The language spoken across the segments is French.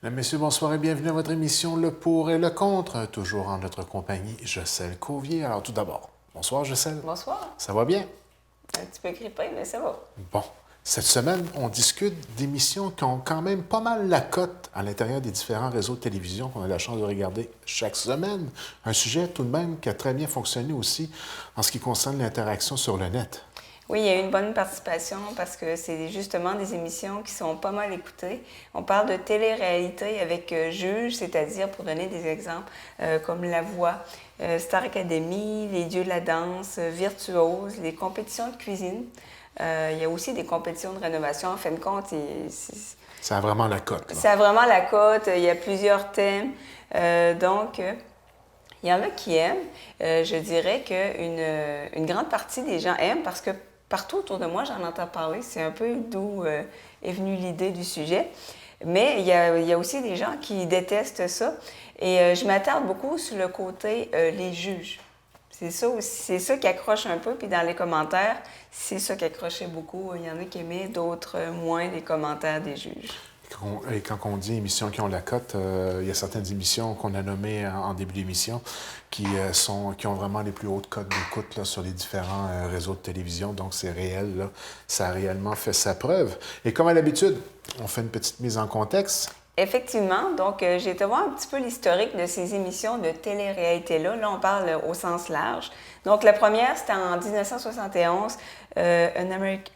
Mesdames, Messieurs, bonsoir et bienvenue à votre émission Le Pour et le Contre, toujours en notre compagnie, Jocelyne Cauvier. Alors tout d'abord, bonsoir Jocelyne. Bonsoir. Ça va bien? Un petit peu grippé, mais ça va. Bon, cette semaine, on discute d'émissions qui ont quand même pas mal la cote à l'intérieur des différents réseaux de télévision qu'on a la chance de regarder chaque semaine. Un sujet tout de même qui a très bien fonctionné aussi en ce qui concerne l'interaction sur le net. Oui, il y a eu une bonne participation parce que c'est justement des émissions qui sont pas mal écoutées. On parle de télé-réalité avec juge, c'est-à-dire, pour donner des exemples, comme La Voix, Star Academy, Les Dieux de la danse, Virtuose, les compétitions de cuisine. Il y a aussi des compétitions de rénovation. En fin de compte, Ça a vraiment la cote. ça a vraiment la cote. Il y a plusieurs thèmes. Donc, il y en a qui aiment. Je dirais qu'une grande partie des gens aiment parce que partout autour de moi, j'en entends parler. C'est un peu d'où est venue l'idée du sujet. Mais il y a aussi des gens qui détestent ça. Et je m'attarde beaucoup sur le côté les juges. C'est ça aussi, c'est ça qui accroche un peu. Puis dans les commentaires, c'est ça qui accrochait beaucoup. Il y en a qui aimaient, d'autres moins les commentaires des juges. Et quand on dit émissions qui ont la cote, il y a certaines émissions qu'on a nommées en début d'émission qui ont vraiment les plus hautes cotes d'écoute là, sur les différents réseaux de télévision. Donc, c'est réel, là. Ça a réellement fait sa preuve. Et comme à l'habitude, on fait une petite mise en contexte. Effectivement. Donc, j'ai été voir un petit peu l'historique de ces émissions de télé-réalité-là. Là, on parle au sens large. Donc, la première, c'était en 1971, An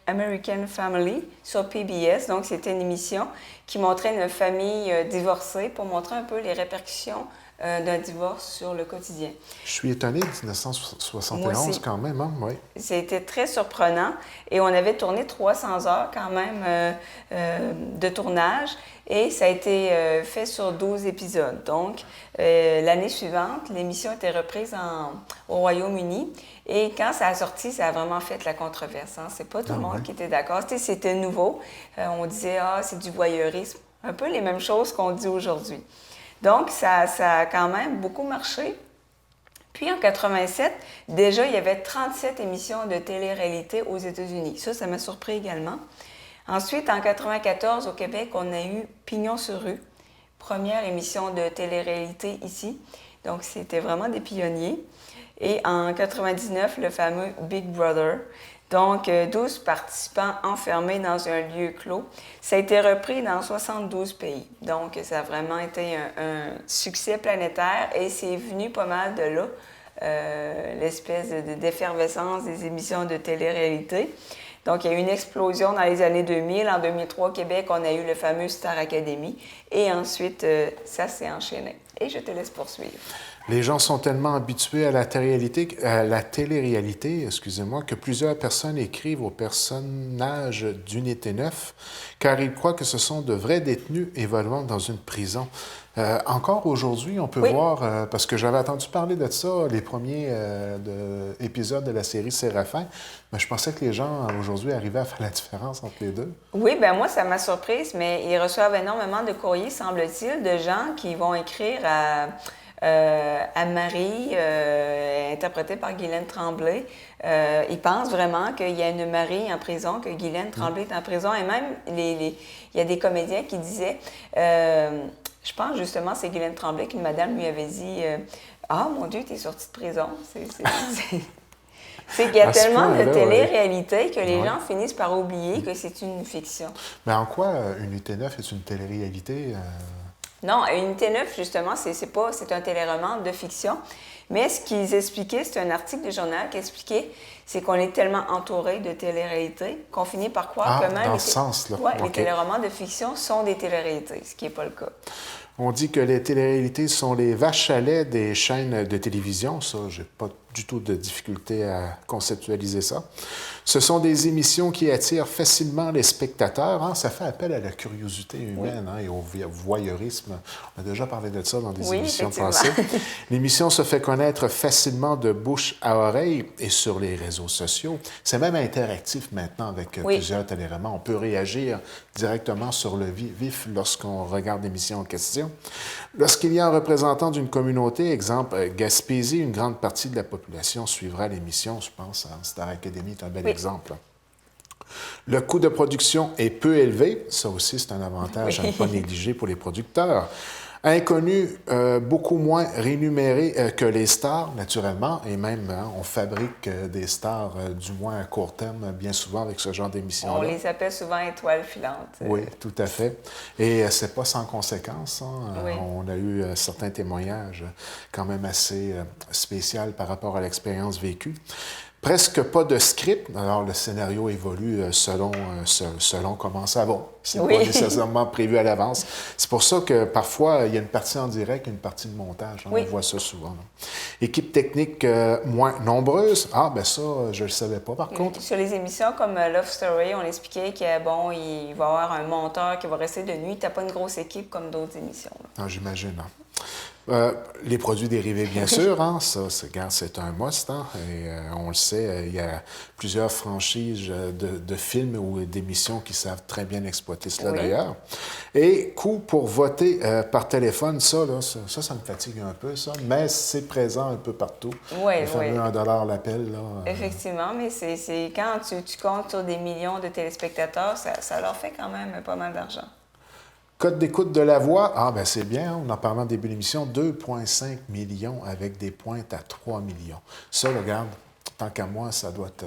American Family sur PBS. Donc, c'était une émission qui montrait une famille divorcée pour montrer un peu les répercussions d'un divorce sur le quotidien. Je suis étonné de 1971 quand même, hein? Oui. C'était très surprenant et on avait tourné 300 heures quand même de tournage et ça a été fait sur 12 épisodes. Donc, l'année suivante, l'émission était reprise au Royaume-Uni et quand ça a sorti, ça a vraiment fait la controverse. Hein? C'est pas tout le monde qui était d'accord. C'était nouveau. On disait « Ah, c'est du voyeurisme ». Un peu les mêmes choses qu'on dit aujourd'hui. Donc, ça a quand même beaucoup marché. Puis en 87, déjà, il y avait 37 émissions de télé-réalité aux États-Unis. Ça m'a surpris également. Ensuite, en 94, au Québec, on a eu Pignon sur rue, première émission de télé-réalité ici. Donc, c'était vraiment des pionniers. Et en 99, le fameux Big Brother. Donc, 12 participants enfermés dans un lieu clos. Ça a été repris dans 72 pays. Donc, ça a vraiment été un succès planétaire et c'est venu pas mal de là, l'espèce d'effervescence des émissions de télé-réalité. Donc, il y a eu une explosion dans les années 2000. En 2003, au Québec, on a eu le fameux Star Academy. Et ensuite, ça s'est enchaîné. Et je te laisse poursuivre. Les gens sont tellement habitués à la télé-réalité, excusez-moi, que plusieurs personnes écrivent aux personnages d'Unité 9, car ils croient que ce sont de vrais détenus évoluant dans une prison. Encore aujourd'hui, on peut voir, parce que j'avais entendu parler de ça, les premiers épisodes de la série Séraphin, mais je pensais que les gens aujourd'hui arrivaient à faire la différence entre les deux. Oui, bien moi, ça m'a surprise, mais ils reçoivent énormément de courriers, semble-t-il, de gens qui vont écrire à Marie, interprétée par Guylaine Tremblay. Ils pensent vraiment qu'il y a une Marie en prison, que Guylaine Tremblay est en prison. Et même, il y a des comédiens qui disaient, je pense justement, c'est Guylaine Tremblay qu'une madame lui avait dit « Ah, mon Dieu, t'es sortie de prison. » C'est qu'il y a tellement de télé-réalité que les gens finissent par oublier que c'est une fiction. Mais en quoi Unité 9 est une télé-réalité? Non, Unité 9, justement, c'est un téléroman de fiction. Mais ce qu'ils expliquaient, c'est un article de journal qui expliquait, c'est qu'on est tellement entouré de télé-réalité qu'on finit par croire que même les téléromans de fiction sont des télé-réalités, ce qui n'est pas le cas. On dit que les télé-réalités sont les vaches à lait des chaînes de télévision. Ça, j'ai pas du tout de difficulté à conceptualiser ça. Ce sont des émissions qui attirent facilement les spectateurs. Hein? Ça fait appel à la curiosité humaine et au voyeurisme. On a déjà parlé de ça dans des émissions passées. L'émission se fait connaître facilement de bouche à oreille et sur les réseaux sociaux. C'est même interactif maintenant avec plusieurs téléromans. On peut réagir directement sur le vif lorsqu'on regarde l'émission en question. Lorsqu'il y a un représentant d'une communauté, exemple Gaspésie, une grande partie de la population suivra l'émission, je pense. Star Academy est un bel exemple. Le coût de production est peu élevé. Ça aussi, c'est un avantage à ne pas négliger pour les producteurs. Inconnu, beaucoup moins rémunéré que les stars, naturellement, et même on fabrique des stars, du moins à court terme, bien souvent avec ce genre d'émission-là. On les appelle souvent étoiles filantes. Oui, tout à fait. Et c'est pas sans conséquence. Hein? Oui. On a eu certains témoignages quand même assez spéciaux par rapport à l'expérience vécue. Presque pas de script, alors le scénario évolue selon comment ça va. C'est pas nécessairement prévu à l'avance. C'est pour ça que parfois, il y a une partie en direct et une partie de montage. Hein? On voit ça souvent. Là. Équipe technique moins nombreuse. Ah, ben ça, je le savais pas par contre. Sur les émissions comme Love Story, on expliquait qu'il bon, il va y avoir un monteur qui va rester de nuit. Tu n'as pas une grosse équipe comme d'autres émissions. Ah, j'imagine. Hein. Les produits dérivés, bien sûr, hein, ça, c'est un must. Hein, et on le sait, il y a plusieurs franchises de films ou d'émissions qui savent très bien exploiter cela d'ailleurs. Et coût pour voter par téléphone, ça me fatigue un peu, ça, mais c'est présent un peu partout. Le fameux $1 l'appel. Là, effectivement, mais c'est quand tu comptes sur des millions de téléspectateurs, ça leur fait quand même pas mal d'argent. Code d'écoute de la voix, ah ben c'est bien, on en parlait en début d'émission, 2,5 millions avec des pointes à 3 millions. Ça, regarde, tant qu'à moi, ça doit être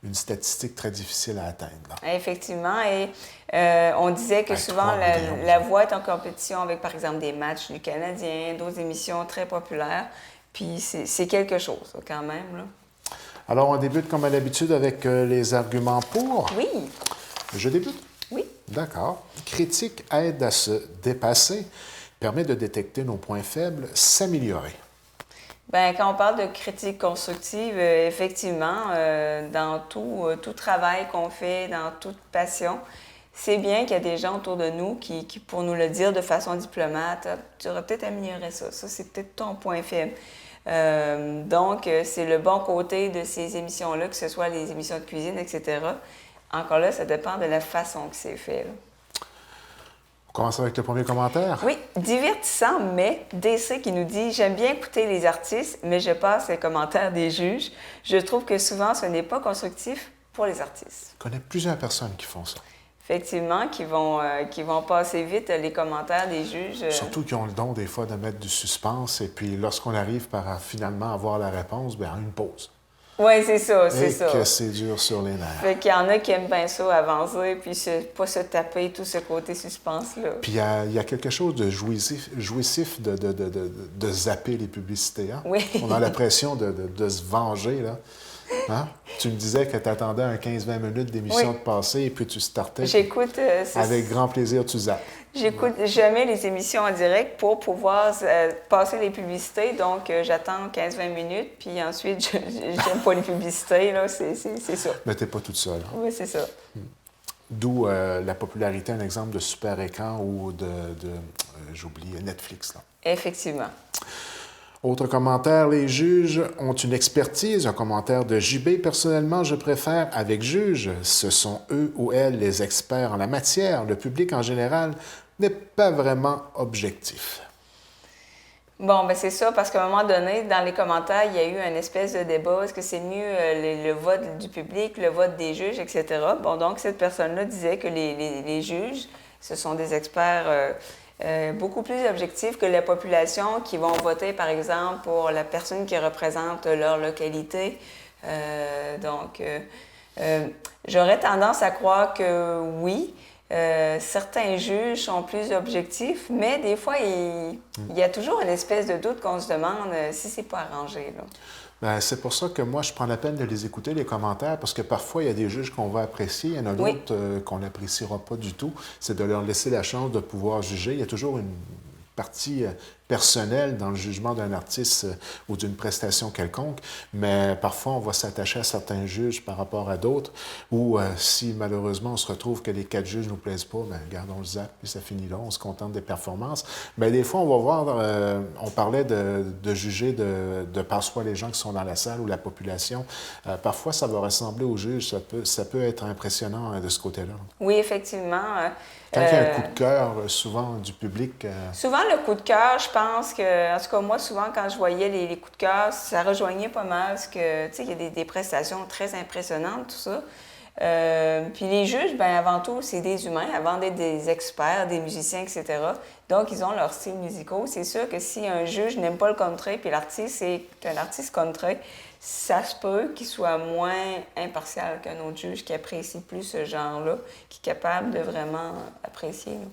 une statistique très difficile à atteindre. Là. Effectivement, et on disait que souvent la voix est en compétition avec, par exemple, des matchs du Canadien, d'autres émissions très populaires, puis c'est quelque chose quand même. Là. Alors, on débute comme à l'habitude avec les arguments pour. Oui. Je débute? Oui. D'accord. Critique aide à se dépasser, permet de détecter nos points faibles, s'améliorer. Bien, quand on parle de critique constructive, effectivement, dans tout travail qu'on fait, dans toute passion, c'est bien qu'il y a des gens autour de nous qui pour nous le dire de façon diplomate, tu aurais peut-être amélioré ça, c'est peut-être ton point faible. Donc, c'est le bon côté de ces émissions-là, que ce soit les émissions de cuisine, etc. Encore là, ça dépend de la façon que c'est fait. Là. On commence avec le premier commentaire. Oui, divertissant, mais DC qui nous dit « J'aime bien écouter les artistes, mais je passe les commentaires des juges. Je trouve que souvent, ce n'est pas constructif pour les artistes. » Je connais plusieurs personnes qui font ça. Effectivement, qui vont passer vite les commentaires des juges. Surtout qui ont le don, des fois, de mettre du suspense. Et puis, lorsqu'on arrive par finalement avoir la réponse, bien, une pause. Oui, c'est ça, c'est ça. Et que c'est dur sur les nerfs. Fait qu'il y en a qui aiment bien ça, avancer, puis pas se taper tout ce côté suspense-là. Puis il y a quelque chose de jouissif de zapper les publicités. Hein? Oui. On a l'impression de se venger, là. Hein? Tu me disais que tu attendais un 15-20 minutes d'émission de passer et puis tu startais. J'écoute. Avec grand plaisir, tu zappes. J'écoute jamais les émissions en direct pour pouvoir passer les publicités. Donc, j'attends 15-20 minutes, puis ensuite, j'aime pas les publicités. Là, c'est ça. Mais tu n'es pas toute seule. Hein? Oui, c'est ça. D'où la popularité, un exemple de Super Écran ou j'oublie, Netflix. Là. Effectivement. Autre commentaire, les juges ont une expertise. Un commentaire de JB. Personnellement, je préfère avec juge. Ce sont eux ou elles les experts en la matière. Le public en général n'est pas vraiment objectif. Bon, ben c'est ça, parce qu'à un moment donné, dans les commentaires, il y a eu une espèce de débat. Est-ce que c'est mieux le vote du public, le vote des juges, etc. Bon, donc cette personne-là disait que les juges, ce sont des experts beaucoup plus objectifs que la population qui vont voter, par exemple, pour la personne qui représente leur localité. J'aurais tendance à croire que oui, certains juges sont plus objectifs, mais des fois, il y a toujours une espèce de doute qu'on se demande si c'est pas arrangé. Là. Bien, c'est pour ça que moi, je prends la peine de les écouter, les commentaires, parce que parfois, il y a des juges qu'on va apprécier, il y en a d'autres qu'on n'appréciera pas du tout. C'est de leur laisser la chance de pouvoir juger. Il y a toujours une partie personnelle dans le jugement d'un artiste ou d'une prestation quelconque, mais parfois on va s'attacher à certains juges par rapport à d'autres, ou si malheureusement on se retrouve que les 4 juges ne nous plaisent pas, bien regarde, on le zappe, puis ça finit là, on se contente des performances. Mais des fois, on va voir, on parlait de juger de par soi les gens qui sont dans la salle ou la population. Parfois, ça va ressembler aux juges, ça peut être impressionnant de ce côté-là. Oui, effectivement. Quand il y a un coup de cœur, souvent, du public... Souvent, le coup de cœur, je pense que, en tout cas, moi, souvent, quand je voyais les coups de cœur, ça rejoignait pas mal, parce que, tu sais, il y a des prestations très impressionnantes, tout ça. Puis les juges, bien, avant tout, c'est des humains, avant d'être des experts, des musiciens, etc. Donc, ils ont leur style musical. C'est sûr que si un juge n'aime pas le country, puis l'artiste est un artiste country, ça se peut qu'il soit moins impartial qu'un autre juge qui apprécie plus ce genre-là, qui est capable de vraiment apprécier. Là.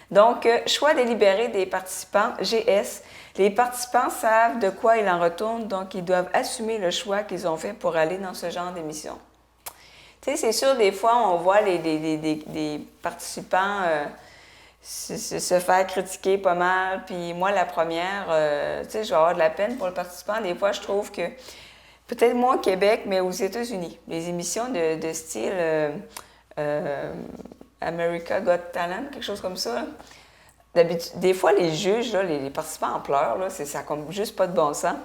Donc, choix délibéré des participants, GS. Les participants savent de quoi il en retourne, donc ils doivent assumer le choix qu'ils ont fait pour aller dans ce genre d'émission. Tu sais, c'est sûr, des fois, on voit des participants se faire critiquer pas mal. Puis moi, la première, tu sais, je vais avoir de la peine pour le participant. Des fois, je trouve que, peut-être moins au Québec, mais aux États-Unis, les émissions de style America Got Talent, quelque chose comme ça. Des fois, les juges, là, les participants en pleurent, là, ça n'a comme juste pas de bon sens.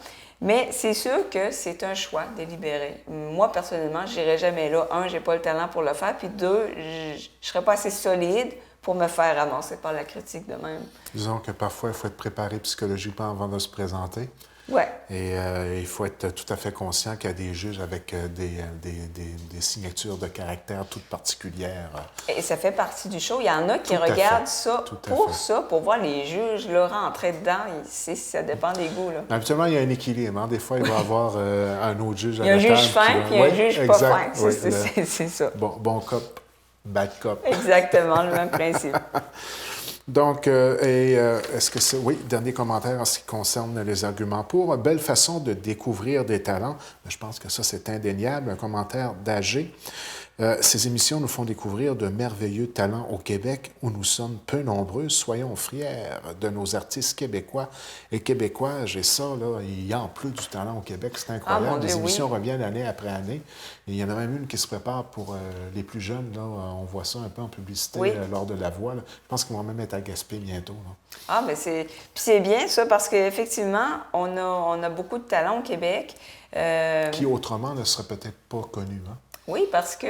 Mais c'est sûr que c'est un choix délibéré. Moi, personnellement, je n'irai jamais là. Un, j'ai pas le talent pour le faire. Puis deux, je ne serais pas assez solide pour me faire avancer par la critique de même. Disons que parfois, il faut être préparé psychologiquement avant de se présenter. Ouais. Et il faut être tout à fait conscient qu'il y a des juges avec des signatures de caractère toutes particulières. Et ça fait partie du show. Il y en a qui regardent ça pour voir les juges là, rentrer dedans. Ça dépend des goûts. Là. Habituellement, il y a un équilibre. Hein? Des fois, il va y avoir un autre juge à la table. Il y a un juge fin puis un juge pas fin. Oui, c'est ça. Bon cop, bad cop. Exactement, le même principe. Donc, est-ce que c'est... Oui, dernier commentaire en ce qui concerne les arguments pour. Belle façon de découvrir des talents. Je pense que ça, c'est indéniable. Un commentaire d'AG. Ces émissions nous font découvrir de merveilleux talents au Québec où nous sommes peu nombreux. Soyons fiers de nos artistes québécois et québécoises. Et ça, là, il y a en plus du talent au Québec. C'est incroyable. Les émissions reviennent année après année. Et il y en a même une qui se prépare pour les plus jeunes. Là. On voit ça un peu en publicité lors de La Voix. Là. Je pense qu'ils vont même être à Gaspé bientôt. Là. Ah, bien, c'est bien ça parce qu'effectivement, on a beaucoup de talent au Québec. Qui autrement ne serait peut-être pas connu. Hein? Oui, parce que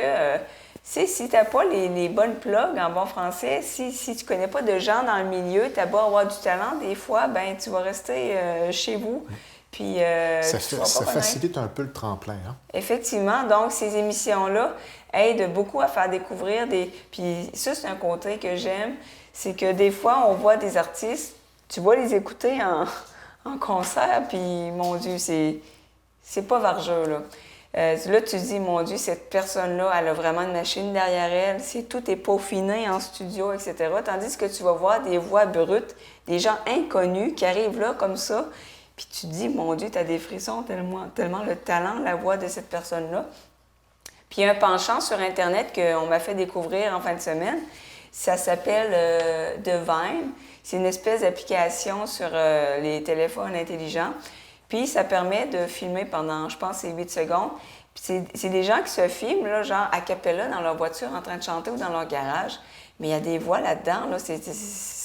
si tu n'as pas les bonnes plugs en bon français, si tu ne connais pas de gens dans le milieu, tu as beau avoir du talent, des fois, ben tu vas rester chez vous. Puis, ça facilite un peu le tremplin. Hein? Effectivement. Donc, ces émissions-là aident beaucoup à faire découvrir des... Puis ça, c'est un côté que j'aime, c'est que des fois, on voit des artistes, tu vas les écouter en concert, puis mon Dieu, c'est pas vargeux, là. Là, tu te dis, mon Dieu, cette personne-là, elle a vraiment une machine derrière elle. Tout est peaufiné en studio, etc. Tandis que tu vas voir des voix brutes, des gens inconnus qui arrivent là comme ça. Puis tu te dis, mon Dieu, tu as des frissons tellement le talent, la voix de cette personne-là. Puis il y a un penchant sur Internet qu'on m'a fait découvrir en fin de semaine. Ça s'appelle The Vine. C'est une espèce d'application sur les téléphones intelligents. Puis, ça permet de filmer pendant, je pense, c'est 8 secondes. Puis, c'est des gens qui se filment, là, genre a cappella dans leur voiture en train de chanter ou dans leur garage. Mais il y a des voix là-dedans, là, ça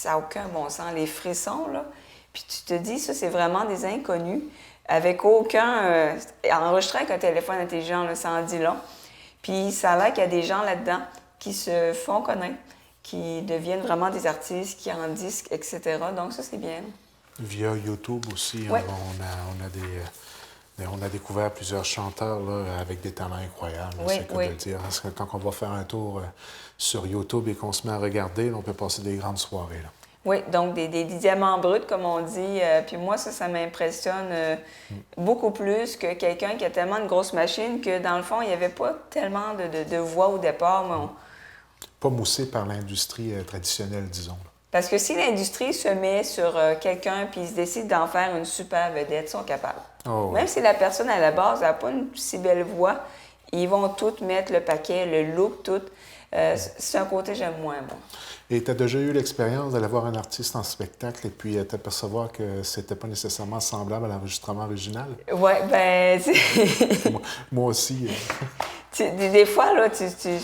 n'a aucun bon sens. Les frissons, là. Puis, tu te dis, ça, c'est vraiment des inconnus, avec aucun... enregistré avec un téléphone intelligent, là, ça en dit long. Puis, ça a l'air qu'il y a des gens là-dedans qui se font connaître, qui deviennent vraiment des artistes, qui en disquent, etc. Donc, ça, c'est bien. Via YouTube aussi, ouais. on a découvert plusieurs chanteurs là, avec des talents incroyables, c'est le cas de le dire. Parce que quand on va faire un tour sur YouTube et qu'on se met à regarder, là, on peut passer des grandes soirées. Là. Oui, donc des diamants bruts, comme on dit. Puis moi, ça m'impressionne beaucoup plus que quelqu'un qui a tellement une grosse machine que, dans le fond, il n'y avait pas tellement de voix au départ. Mais pas moussé par l'industrie traditionnelle, disons. Là. Parce que si l'industrie se met sur quelqu'un puis se décide d'en faire une super vedette, ils sont capables. Oh, Même si la personne, à la base, n'a pas une si belle voix, ils vont toutes mettre le paquet, le look, tout. C'est un côté que j'aime moins. Bon. Et tu as déjà eu l'expérience d'aller voir un artiste en spectacle et puis t'apercevoir que c'était pas nécessairement semblable à l'enregistrement original? Oui, ben moi aussi. Des fois, là,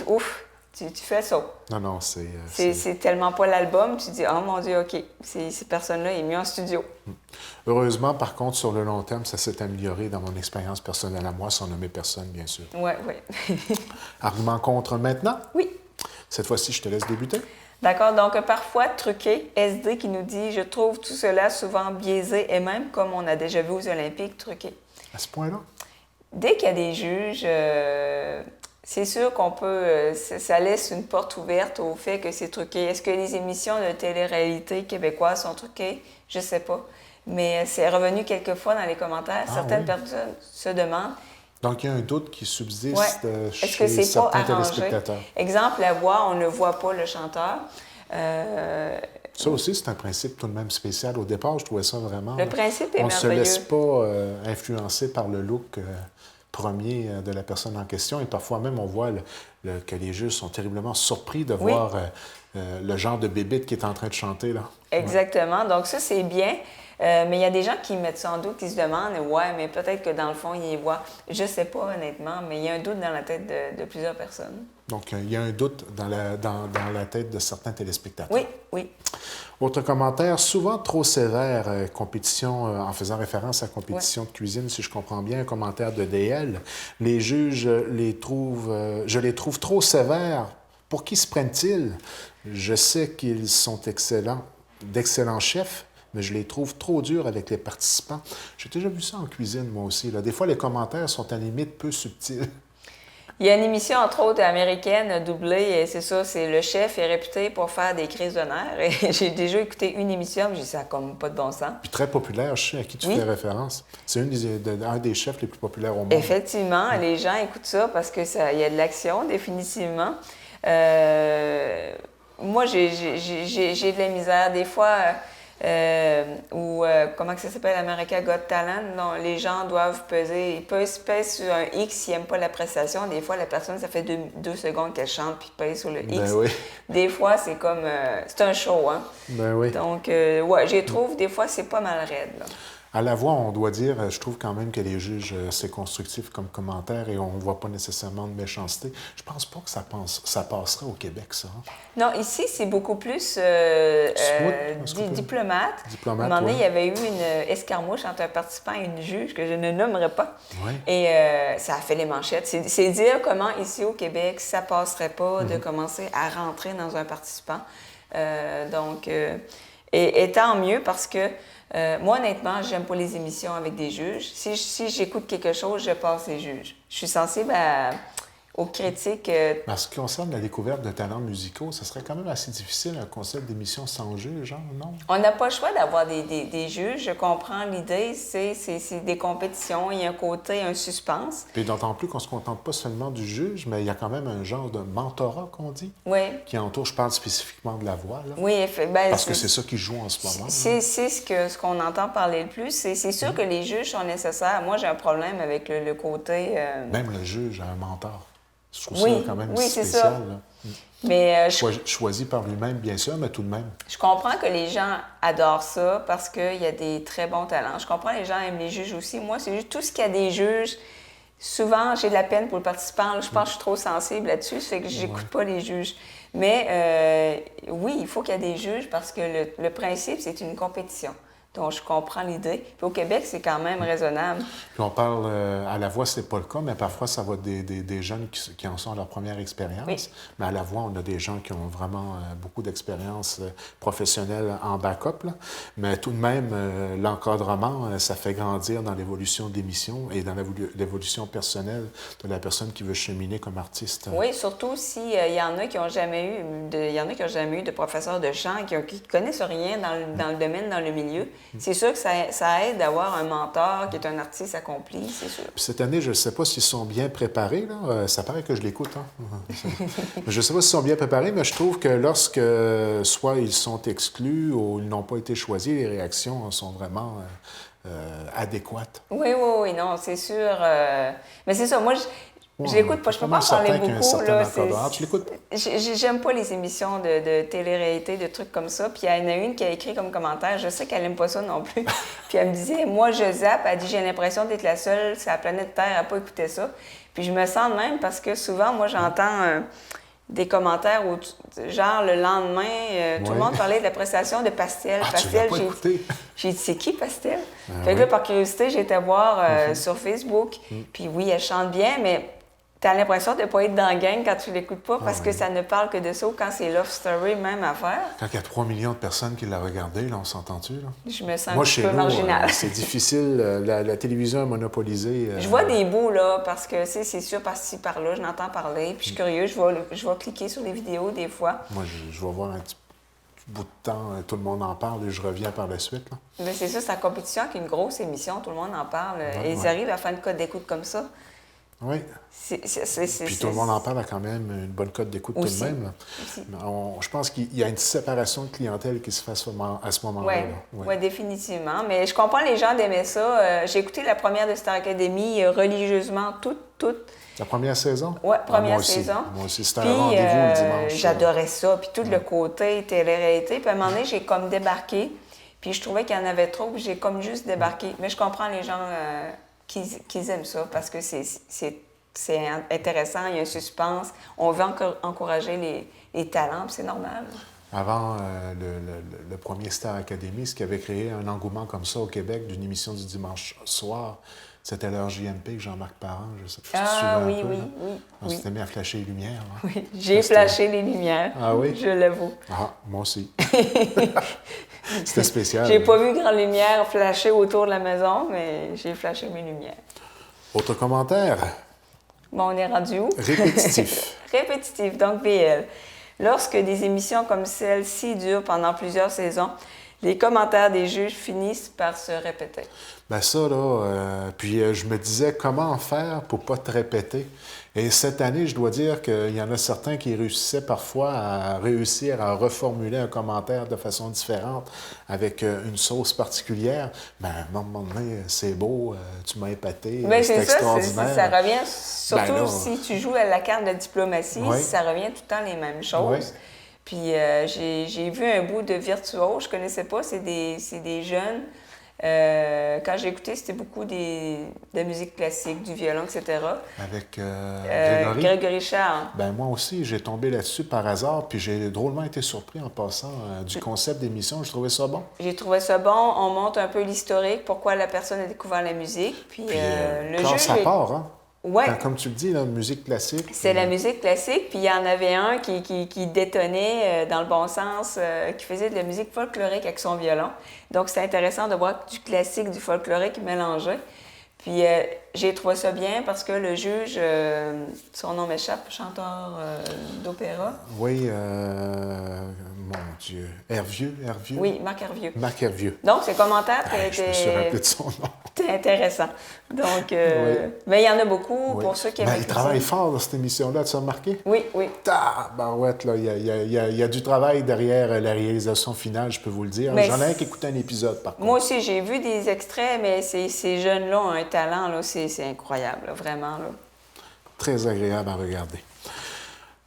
ouf! Tu fais ça. Non, c'est tellement pas l'album, tu dis, oh mon Dieu, OK, ces personnes-là, il est mieux en studio. Heureusement, par contre, sur le long terme, ça s'est amélioré dans mon expérience personnelle à moi, sans nommer personne, bien sûr. Oui. Argument contre maintenant? Oui. Cette fois-ci, je te laisse débuter. D'accord, donc parfois truqué, SD qui nous dit, je trouve tout cela souvent biaisé et même, comme on a déjà vu aux Olympiques, truqué. À ce point-là? dès qu'il y a des juges, c'est sûr qu'on peut... ça laisse une porte ouverte au fait que c'est truqué. Est-ce que les émissions de télé-réalité québécoises sont truquées? Je sais pas. Mais c'est revenu quelquefois dans les commentaires. Certaines personnes se demandent. Donc, il y a un doute qui subsiste chez Est-ce que c'est certains pas arrangé? téléspectateurs. Exemple, la voix, on ne voit pas le chanteur. Ça aussi, c'est un principe tout de même spécial. Au départ, je trouvais ça vraiment... Le principe est merveilleux. On ne se laisse pas influencer par le look premier de la personne en question. Et parfois même, on voit que les juges sont terriblement surpris de voir le genre de bébite qui est en train de chanter, là. Exactement. Donc ça, c'est bien. Mais il y a des gens qui mettent ça en doute, qui se demandent, ouais, mais peut-être que dans le fond, ils y voient. Je ne sais pas, honnêtement, mais il y a un doute dans la tête de plusieurs personnes. Donc, il y a un doute dans la tête de certains téléspectateurs. Oui, oui. Autre commentaire, souvent trop sévère, compétition, en faisant référence à compétition de cuisine, si je comprends bien, un commentaire de DL. Les juges, je les trouve trop sévères. Pour qui se prennent-ils? Je sais qu'ils sont d'excellents chefs, mais je les trouve trop durs avec les participants. J'ai déjà vu ça en cuisine, moi aussi. Là. Des fois, les commentaires sont à la limite peu subtils. Il y a une émission, entre autres, américaine, doublée, et c'est ça, c'est le chef est réputé pour faire des crises de nerfs. Et j'ai déjà écouté une émission, j'ai dit, ça n'a comme pas de bon sens. Puis très populaire, je sais à qui tu fais référence. C'est un des chefs les plus populaires au monde. Effectivement, les gens écoutent ça parce qu'il y a de l'action, définitivement. Moi, j'ai de la misère. Des fois, comment ça s'appelle, America Got Talent, non, les gens doivent peser. Ils pèsent sur un X s'ils n'aiment pas la prestation. Des fois, la personne, ça fait 2 secondes qu'elle chante puis pèse sur le X. Ben oui. Des fois, c'est comme... c'est un show, hein? Ben oui. Donc, ouais, je trouve, des fois, c'est pas mal raide, là. À la voix, on doit dire, je trouve quand même que les juges, c'est constructif comme commentaire et on ne voit pas nécessairement de méchanceté. Je pense pas que ça passerait au Québec, ça. Non, ici, c'est beaucoup plus diplomate. À un moment donné, il y avait eu une escarmouche entre un participant et une juge que je ne nommerai pas. Oui. Et ça a fait les manchettes. C'est dire comment, ici au Québec, ça passerait pas de commencer à rentrer dans un participant. Et tant mieux parce que moi, honnêtement, j'aime pas les émissions avec des juges. Si j'écoute quelque chose, je passe les juges. Je suis sensible aux critiques. En ce qui concerne la découverte de talents musicaux, ce serait quand même assez difficile un concept d'émission sans juge, genre, non? On n'a pas le choix d'avoir des juges. Je comprends l'idée. C'est des compétitions. Il y a un côté, un suspense. Puis d'autant plus qu'on ne se contente pas seulement du juge, mais il y a quand même un genre de mentorat, qu'on dit, qui entoure, je parle spécifiquement de la voix, là. Oui, parce que c'est ça qui joue en ce moment. C'est ce qu'on entend parler le plus. C'est sûr que les juges sont nécessaires. Moi, j'ai un problème avec le côté... Même le juge a un mentor. Je trouve ça quand même spécial. C'est ça. Là. Mais, choisi par lui-même, bien sûr, mais tout de même. Je comprends que les gens adorent ça parce qu'il y a des très bons talents. Je comprends que les gens aiment les juges aussi. Moi, c'est juste tout ce qu'il y a des juges. Souvent, j'ai de la peine pour le participant. Je pense que je suis trop sensible là-dessus, ça fait que j'écoute pas les juges. Mais oui, il faut qu'il y ait des juges parce que le principe, c'est une compétition. Donc, je comprends l'idée. Puis au Québec, c'est quand même raisonnable. Puis on parle, à la voix, c'est pas le cas, mais parfois, ça va des jeunes qui en sont à leur première expérience. Oui. Mais à la voix, on a des gens qui ont vraiment beaucoup d'expérience professionnelle en backup. Là. Mais tout de même, l'encadrement, ça fait grandir dans l'évolution de l'émission et dans l'évolution personnelle de la personne qui veut cheminer comme artiste. Oui, surtout s'il y en a qui n'ont jamais eu de professeur de chant, qui ne connaissent rien dans le domaine, dans le milieu. C'est sûr que ça aide d'avoir un mentor qui est un artiste accompli, c'est sûr. Puis cette année, je ne sais pas s'ils sont bien préparés. Là. Ça paraît que je l'écoute. Hein? Je ne sais pas s'ils sont bien préparés, mais je trouve que lorsque soit ils sont exclus ou ils n'ont pas été choisis, les réactions sont vraiment adéquates. Oui, non, c'est sûr. Mais c'est ça, moi, je l'écoute pas, je peux pas en parler beaucoup. Là, tu l'écoutes? J'aime pas les émissions de télé-réalité, de trucs comme ça. Puis il y en a une qui a écrit comme commentaire, je sais qu'elle aime pas ça non plus. Puis elle me disait, moi je zappe, elle dit, j'ai l'impression d'être la seule sur la planète Terre à pas écouter ça. Puis je me sens de même parce que souvent, moi j'entends des commentaires où, genre le lendemain, tout le monde parlait de la prestation de Pastel. Pastel, j'ai dit, c'est qui Pastel? Fait que là, par curiosité, j'ai été voir sur Facebook. Puis oui, elle chante bien, mais t'as l'impression de ne pas être dans la gang quand tu l'écoutes pas parce que oui. ça ne parle que de ça. Ou quand c'est Love Story, même affaire, Quand il y a 3 millions de personnes qui l'ont regardé, là, on s'entend-tu, là? je me sens Moi, un petit chez peu nous, marginale. c'est difficile. La télévision est monopolisée. Je vois des bouts, là, parce que c'est sûr, par-ci, par-là, je l'entends parler, puis je suis curieux, je vais cliquer sur les vidéos des fois. Moi, je vais voir un petit bout de temps, tout le monde en parle et je reviens par la suite, là. Mais c'est ça, c'est la compétition avec une grosse émission, tout le monde en parle. Et ils arrivent à faire une cote d'écoute comme ça. Oui. Puis tout le monde en parle à quand même une bonne cote d'écoute tout de même, là. Mais je pense qu'il y a une séparation de clientèle qui se fait à ce moment-là. Oui, définitivement. Mais je comprends les gens d'aimer ça. J'ai écouté la première de Star Academy religieusement, toute. La première saison? Oui, première moi aussi. saison. Moi aussi, c'était un rendez-vous le dimanche. J'adorais ça. Puis tout le côté télé-réalité. Puis à un moment donné, j'ai comme débarqué. Puis je trouvais qu'il y en avait trop. Puis j'ai comme juste débarqué. Mais je comprends les gens qui aiment ça parce que c'est intéressant. Il y a un suspense. On veut encourager les talents. Puis c'est normal. Avant le premier Star Academy, ce qui avait créé un engouement comme ça au Québec d'une émission du dimanche soir, c'était l'heure JMP, Jean-Marc Parent, je sais pas si tu suivais un peu, là. On s'était mis à flasher les lumières. Là. Oui, j'ai flashé les lumières. Ah oui? Je l'avoue. Ah, moi aussi. C'était spécial. J'ai pas vu grande lumière flasher autour de la maison, mais j'ai flashé mes lumières. Autre commentaire? Bon, on est rendu où? Répétitif. Répétitif, donc BL. Lorsque des émissions comme celle-ci durent pendant plusieurs saisons, les commentaires des juges finissent par se répéter. Ben ça, là, puis je me disais comment faire pour pas te répéter. Et cette année, je dois dire qu'il y en a certains qui réussissaient parfois à réussir à reformuler un commentaire de façon différente, avec une sauce particulière. Ben, à un moment donné, c'est beau, tu m'as épaté, c'est extraordinaire. Ça revient, surtout Ben là, si tu joues à la carte de la diplomatie, oui. ça revient tout le temps les mêmes choses. Oui. Puis j'ai vu un bout de virtuose, je connaissais pas, c'est des jeunes. Quand j'ai écouté, c'était beaucoup de musique classique, du violon, etc. Avec Grégory Charles. Ben moi aussi, j'ai tombé là-dessus par hasard, puis j'ai drôlement été surpris en passant du concept d'émission. Je trouvais ça bon. J'ai trouvé ça bon. On montre un peu l'historique, pourquoi la personne a découvert la musique. Puis le jeu. Ça part, hein? Ouais. Comme tu le dis, la musique classique. C'est la musique classique, puis il y en avait un qui détonnait dans le bon sens, qui faisait de la musique folklorique avec son violon. Donc, c'est intéressant de voir du classique, du folklorique mélangé. Puis, j'ai trouvé ça bien parce que le juge, son nom m'échappe, chanteur d'opéra. Oui, mon Dieu. Hervieux? Oui, Marc Hervieux. Marc Hervieux. Donc, ses commentaires Je me suis rappelé de son nom. C'était intéressant. Donc, mais il y en a beaucoup pour ceux qui aiment. Mais il travaille fort dans cette émission-là, tu as remarqué? Oui, oui. Tabarouette, là, il y a du travail derrière la réalisation finale, je peux vous le dire. J'en ai un qui écoutait un épisode, par contre. Moi aussi, j'ai vu des extraits, mais ces jeunes-là ont un talent, là, c'est incroyable, là, vraiment. Là. Très agréable à regarder.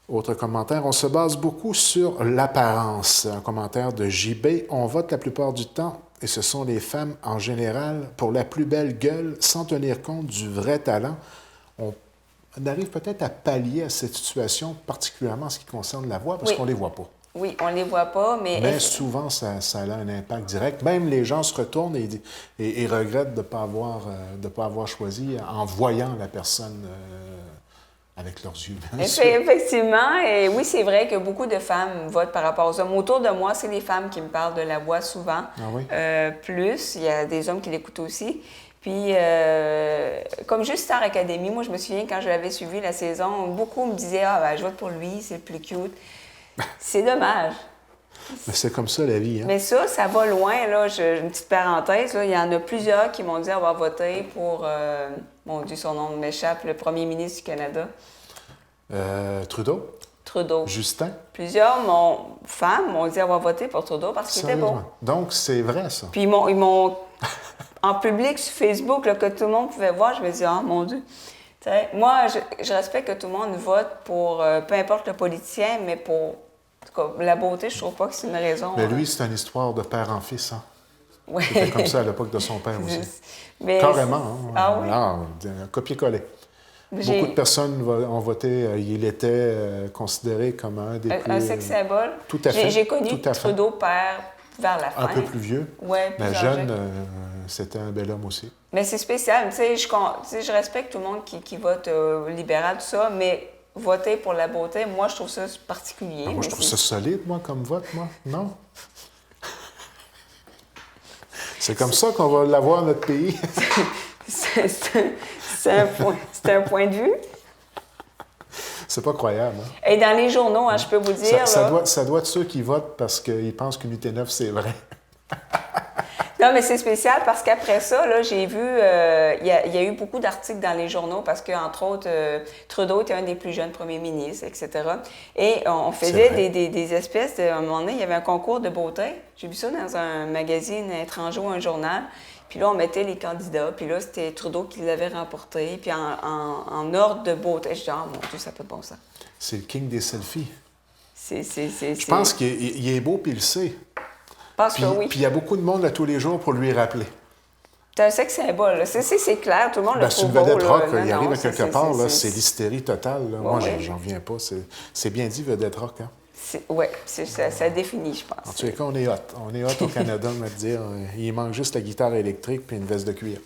Autre commentaire, on se base beaucoup sur l'apparence. Un commentaire de JB. On vote la plupart du temps, et ce sont les femmes en général, pour la plus belle gueule, sans tenir compte du vrai talent. On arrive peut-être à pallier à cette situation, particulièrement en ce qui concerne la voix, parce qu'on ne les voit pas. Oui, on ne les voit pas, mais souvent, ça a un impact direct. Même les gens se retournent et regrettent de ne pas avoir choisi en voyant la personne avec leurs yeux. Effectivement, et oui, c'est vrai que beaucoup de femmes votent par rapport aux hommes. Autour de moi, c'est les femmes qui me parlent de la voix souvent. Ah oui? Plus, il y a des hommes qui l'écoutent aussi. Puis, comme juste Star Academy, moi, je me souviens quand je l'avais suivi la saison, beaucoup me disaient « Ah, ben, je vote pour lui, c'est le plus cute. » C'est dommage. Mais c'est comme ça, la vie. Hein? Mais ça va loin. Là. Une petite parenthèse, là, il y en a plusieurs qui m'ont dit avoir voté pour, mon Dieu, son nom m'échappe, le premier ministre du Canada. Trudeau. Justin. Plusieurs femmes m'ont dit avoir voté pour Trudeau parce qu'il était beau. Donc, c'est vrai, ça. Puis ils m'ont en public sur Facebook, là, que tout le monde pouvait voir, je me dis, ah, mon Dieu. T'sais, moi, je respecte que tout le monde vote pour, peu importe le politicien, mais pour la beauté, je trouve pas que c'est une raison. Mais lui, c'est une histoire de père en fils. Hein? Ouais. C'était comme ça à l'époque de son père aussi. Mais carrément. Hein? Ah oui? Copier-coller. Beaucoup de personnes ont voté. Il était considéré comme un des plus... Un sex symbole. Tout à fait. J'ai connu Trudeau père vers la fin. Un peu plus vieux. Oui, mais jeune, c'était un bel homme aussi. Mais c'est spécial. Tu sais, je respecte tout le monde qui vote libéral, tout ça, mais voter pour la beauté, moi, je trouve ça particulier. Moi, je trouve ça solide, moi, comme vote, moi. Non? C'est comme ça qu'on va l'avoir, notre pays. C'est un point de vue. C'est pas croyable, hein? Et dans les journaux, je peux vous dire... Ça doit être ceux qui votent parce qu'ils pensent qu'Unité 9, c'est vrai. Non, mais c'est spécial parce qu'après ça, là, j'ai vu, il y a eu beaucoup d'articles dans les journaux parce qu'entre autres, Trudeau était un des plus jeunes premiers ministres, etc. Et on faisait des espèces de... À un moment donné, il y avait un concours de beauté. J'ai vu ça dans un magazine étranger ou un journal. Puis là, on mettait les candidats. Puis là, c'était Trudeau qui l'avait remporté. Puis en ordre de beauté. Je dis, oh mon Dieu, ça n'a pas de bon sens. C'est le king des selfies. Je pense qu'il est beau puis il le sait. Puis il y a beaucoup de monde là, tous les jours pour lui rappeler. C'est un sexe symbole. C'est clair, tout le monde le trouve c'est une vedette beau, rock. là. Il arrive à quelque part, c'est l'hystérie totale. Là. Moi, j'en viens pas. C'est bien dit, vedette rock. Hein? Oui, ça définit, je pense. En tout cas, on est hot. On est hot au Canada, on va te dire. Il manque juste la guitare électrique puis une veste de cuir.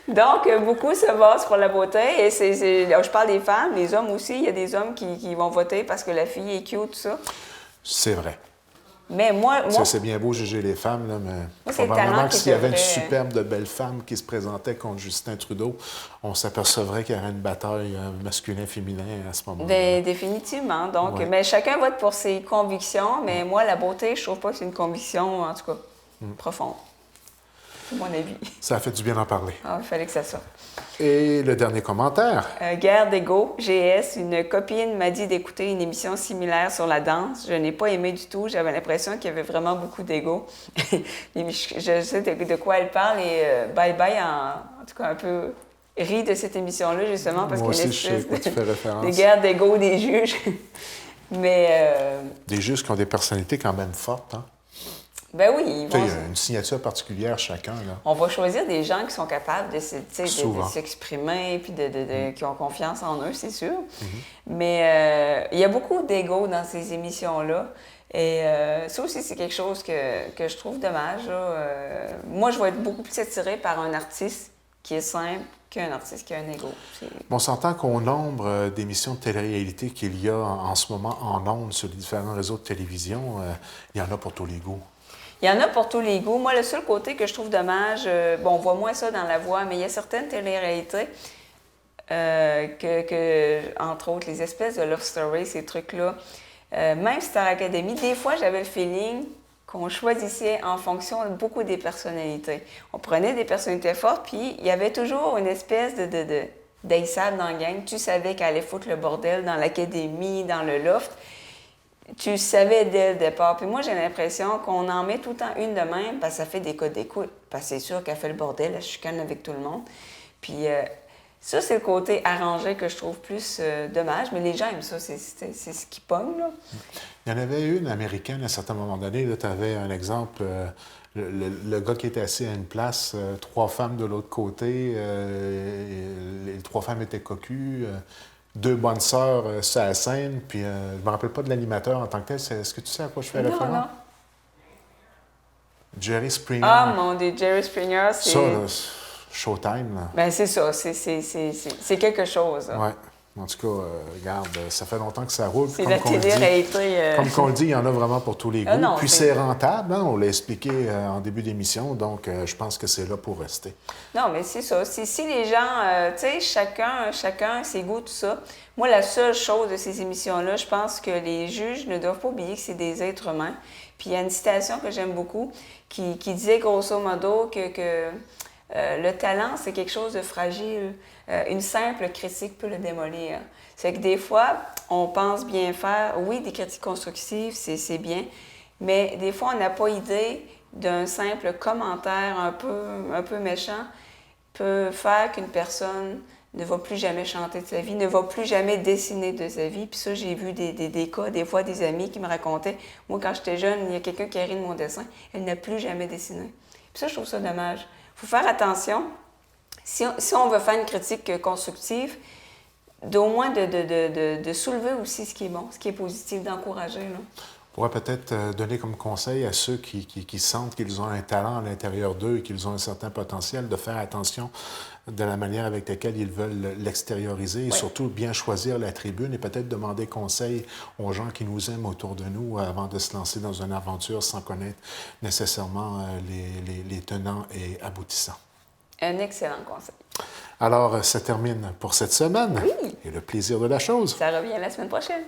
Donc, beaucoup se basent pour la beauté. Et je parle des femmes, les hommes aussi. Il y a des hommes qui vont voter parce que la fille est cute, tout ça. C'est vrai. Mais moi... Ça, c'est bien beau juger les femmes, là, mais moi, probablement que s'il y avait une superbe de belle femme qui se présentait contre Justin Trudeau, on s'apercevrait qu'il y aurait une bataille masculin-féminin à ce moment-là. Définitivement. Donc, mais chacun vote pour ses convictions, mais moi, la beauté, je trouve pas que c'est une conviction, en tout cas, profonde. C'est mon avis. Ça a fait du bien d'en parler. Ah, il fallait que ça sorte. Et le dernier commentaire. Guerre d'ego, GS. Une copine m'a dit d'écouter une émission similaire sur la danse. Je n'ai pas aimé du tout. J'avais l'impression qu'il y avait vraiment beaucoup d'ego. Je sais de quoi elle parle et Bye Bye, en tout cas, un peu rit de cette émission-là, justement, parce qu'il y a une espèce de guerre d'ego des juges. Mais... Des juges qui ont des personnalités quand même fortes, hein? Ben oui, ils vont... Il y a une signature particulière chacun, là. On va choisir des gens qui sont capables de s'exprimer et qui ont confiance en eux, c'est sûr. Mais il y a beaucoup d'ego dans ces émissions-là. Et ça aussi, c'est quelque chose que je trouve dommage. Moi, je vais être beaucoup plus attirée par un artiste qui est simple qu'un artiste qui a un ego. On s'entend qu'au nombre d'émissions de télé-réalité qu'il y a en ce moment en ondes sur les différents réseaux de télévision, il y en a pour tous les goûts. Il y en a pour tous les goûts. Moi, le seul côté que je trouve dommage, on voit moins ça dans La Voix, mais il y a certaines télé-réalités entre autres, les espèces de love story, ces trucs-là, même Star Academy, des fois, j'avais le feeling qu'on choisissait en fonction de beaucoup des personnalités. On prenait des personnalités fortes, puis il y avait toujours une espèce d'aissade dans la gang. Tu savais qu'elle allait foutre le bordel dans l'académie, dans le loft. Tu savais dès le départ. Puis moi, j'ai l'impression qu'on en met tout le temps une de même parce que ça fait des codes d'écoute. Parce que c'est sûr qu'elle fait le bordel, elle chicane avec tout le monde. Puis ça, c'est le côté arrangé que je trouve plus dommage. Mais les gens aiment ça, c'est ce qui pogne, là. Il y en avait une américaine à un certain moment donné. Tu avais un exemple, le gars qui était assis à une place, 3 femmes de l'autre côté, les 3 femmes étaient cocues. 2 bonnes sœurs sur la scène, puis je ne me rappelle pas de l'animateur en tant que tel. Est-ce que tu sais à quoi je fais référence? Non. Jerry Springer. Ah, mon Dieu, Jerry Springer, c'est... Ça, là, Showtime, là. Bien, c'est ça, c'est quelque chose. Oui. En tout cas, regarde, ça fait longtemps que ça roule. C'est la télé-réalité. Comme qu'on le dit, il y en a vraiment pour tous les goûts. Non, puis c'est rentable, hein, on l'a expliqué en début d'émission, donc je pense que c'est là pour rester. Non, mais c'est ça. Si les gens, tu sais, chacun ses goûts, tout ça. Moi, la seule chose de ces émissions-là, je pense que les juges ne doivent pas oublier que c'est des êtres humains. Puis il y a une citation que j'aime beaucoup qui disait grosso modo que le talent, c'est quelque chose de fragile. Une simple critique peut le démolir. C'est que des fois, on pense bien faire. Oui, des critiques constructives, c'est bien. Mais des fois, on n'a pas idée d'un simple commentaire un peu méchant peut faire qu'une personne ne va plus jamais chanter de sa vie, ne va plus jamais dessiner de sa vie. Puis ça, j'ai vu des cas, des fois des amis qui me racontaient, moi, quand j'étais jeune, il y a quelqu'un qui a ri de mon dessin, elle n'a plus jamais dessiné. Puis ça, je trouve ça dommage. Il faut faire attention. Si on veut faire une critique constructive, d'au moins de soulever aussi ce qui est bon, ce qui est positif, d'encourager. Là. pourrait peut-être donner comme conseil à ceux qui sentent qu'ils ont un talent à l'intérieur d'eux et qu'ils ont un certain potentiel de faire attention de la manière avec laquelle ils veulent l'extérioriser et Oui. surtout bien choisir la tribune et peut-être demander conseil aux gens qui nous aiment autour de nous avant de se lancer dans une aventure sans connaître nécessairement les tenants et aboutissants. Un excellent conseil. Alors, ça termine pour cette semaine. Oui. Et le plaisir de la chose. Ça revient la semaine prochaine.